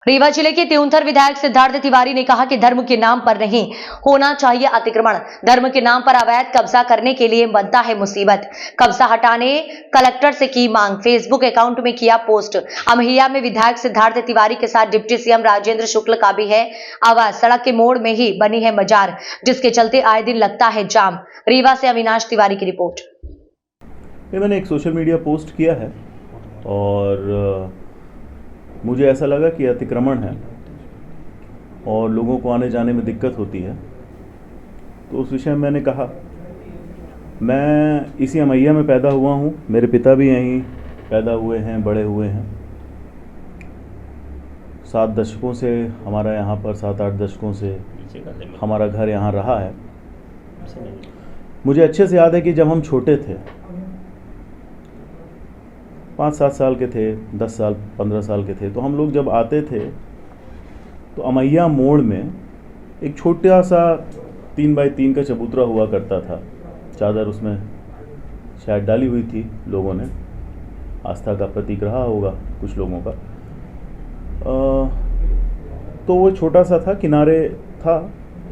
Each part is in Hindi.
रीवा जिले के त्योंथर विधायक सिद्धार्थ तिवारी ने कहा कि धर्म के नाम पर नहीं होना चाहिए अतिक्रमण। धर्म के नाम पर अवैध कब्जा करने के लिए बनता है मुसीबत। कब्जा हटाने कलेक्टर से की मांग। फेसबुक अकाउंट में किया पोस्ट। अमहिया में विधायक सिद्धार्थ तिवारी के साथ डिप्टी सीएम राजेंद्र शुक्ल का भी है आवाज। सड़क के मोड़ में ही बनी है मजार, जिसके चलते आए दिन लगता है जाम। रीवा से अविनाश तिवारी की रिपोर्ट। मैंने एक सोशल मीडिया पोस्ट किया है और मुझे ऐसा लगा कि अतिक्रमण है और लोगों को आने जाने में दिक्कत होती है, तो उस विषय में मैंने कहा। मैं इसी अमैया में पैदा हुआ हूँ, मेरे पिता भी यहीं पैदा हुए हैं, बड़े हुए हैं। 7 दशकों से हमारा यहाँ पर 7-8 दशकों से हमारा घर यहाँ रहा है। मुझे अच्छे से याद है कि जब हम छोटे थे, 5-7 साल के थे, 10 साल 15 साल के थे, तो हम लोग जब आते थे तो अमैया मोड़ में एक छोटा सा 3x3 का चबूतरा हुआ करता था। चादर उसमें शायद डाली हुई थी, लोगों ने, आस्था का प्रतीक रहा होगा कुछ लोगों का। तो वो छोटा सा था, किनारे था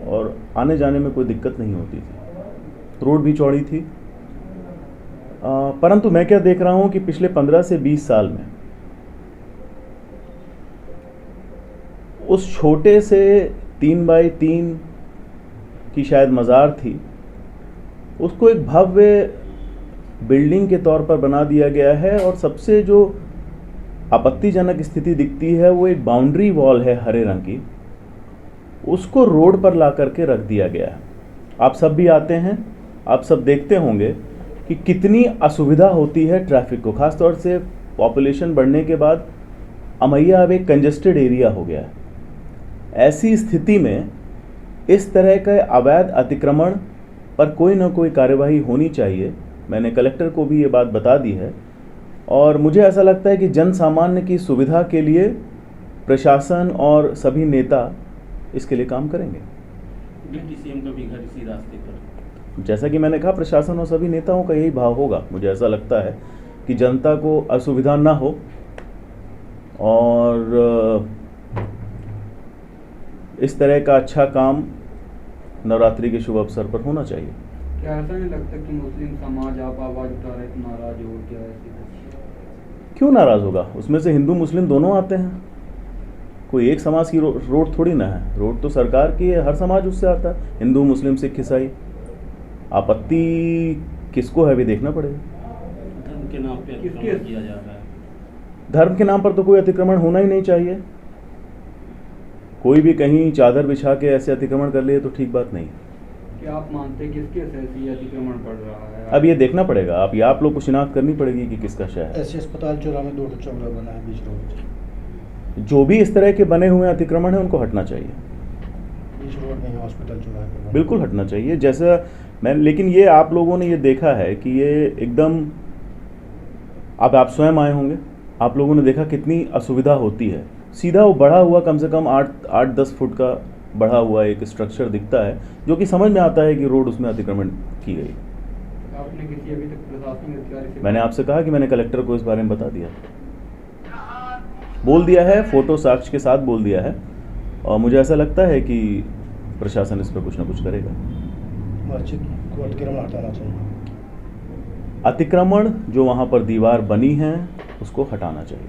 और आने जाने में कोई दिक्कत नहीं होती थी। रोड भी चौड़ी थी। परंतु मैं क्या देख रहा हूं कि पिछले 15 से 20 साल में उस छोटे से 3x3 की शायद मज़ार थी, उसको एक भव्य बिल्डिंग के तौर पर बना दिया गया है। और सबसे जो आपत्तिजनक स्थिति दिखती है वो एक बाउंड्री वॉल है हरे रंग की, उसको रोड पर ला करके रख दिया गया है। आप सब भी आते हैं, आप सब देखते होंगे कि कितनी असुविधा होती है ट्रैफिक को। ख़ासतौर से पॉपुलेशन बढ़ने के बाद अमैया अब एक कंजेस्टेड एरिया हो गया है। ऐसी स्थिति में इस तरह के अवैध अतिक्रमण पर कोई ना कोई कार्यवाही होनी चाहिए। मैंने कलेक्टर को भी ये बात बता दी है और मुझे ऐसा लगता है कि जन सामान्य की सुविधा के लिए प्रशासन और सभी नेता इसके लिए काम करेंगे। डिप्टी सीएम का भी घर इसी रास्ते पर, जैसा कि मैंने कहा, प्रशासन और सभी नेताओं का यही भाव होगा। मुझे ऐसा लगता है कि जनता को असुविधा ना हो और इस तरह का अच्छा काम नवरात्रि के शुभ अवसर पर होना चाहिए। क्या ऐसा नहीं लगता कि मुस्लिम समाज आप आवाज उठा रहे तो नाराज हो क्या है? क्यों नाराज होगा? उसमें से हिंदू मुस्लिम दोनों आते हैं। कोई एक समाज की रोड थोड़ी ना है, रोड तो सरकार की है, हर समाज उससे आता है, हिंदू मुस्लिम सिख ईसाई। आपत्ति किसको है भी देखना पड़ेगा। धर्म के नाम पे अतिक्रमण किया जा रहा है। धर्म के नाम पर तो कोई अतिक्रमण होना ही नहीं चाहिए। कोई भी कहीं चादर बिछा के ऐसे अतिक्रमण कर लिए तो ठीक बात नहीं। क्या आप मानते हैं किसके से ये अतिक्रमण बढ़ रहा है? अब ये देखना पड़ेगा। आप लोग को शिनाख्त करनी पड़ेगी कि किसका शहर है। ऐसे अस्पताल चौराहे में 2 चौराहा बना है बीच रोड। जो भी इस तरह के बने हुए अतिक्रमण है उनको हटना चाहिए। बीच रोड में हॉस्पिटल चौराहे पर बिल्कुल हटना चाहिए। जैसा लेकिन ये आप लोगों ने ये देखा है कि ये एकदम, अब आप स्वयं आए होंगे, आप लोगों ने देखा कितनी असुविधा होती है। सीधा वो बढ़ा हुआ कम से कम 8-10 फुट का बढ़ा हुआ एक स्ट्रक्चर दिखता है, जो कि समझ में आता है कि रोड उसमें अतिक्रमण की गई। आपने किसी अभी तक प्रशासनिक अधिकारी से? मैंने आपसे कहा कि मैंने कलेक्टर को इस बारे में बता दिया, बोल दिया है, फोटो साक्ष्य के साथ बोल दिया है और मुझे ऐसा लगता है कि प्रशासन इस पर कुछ ना कुछ करेगा। मस्जिद को अतिक्रमण हटाना चाहिए। अतिक्रमण जो वहाँ पर दीवार बनी है उसको हटाना चाहिए।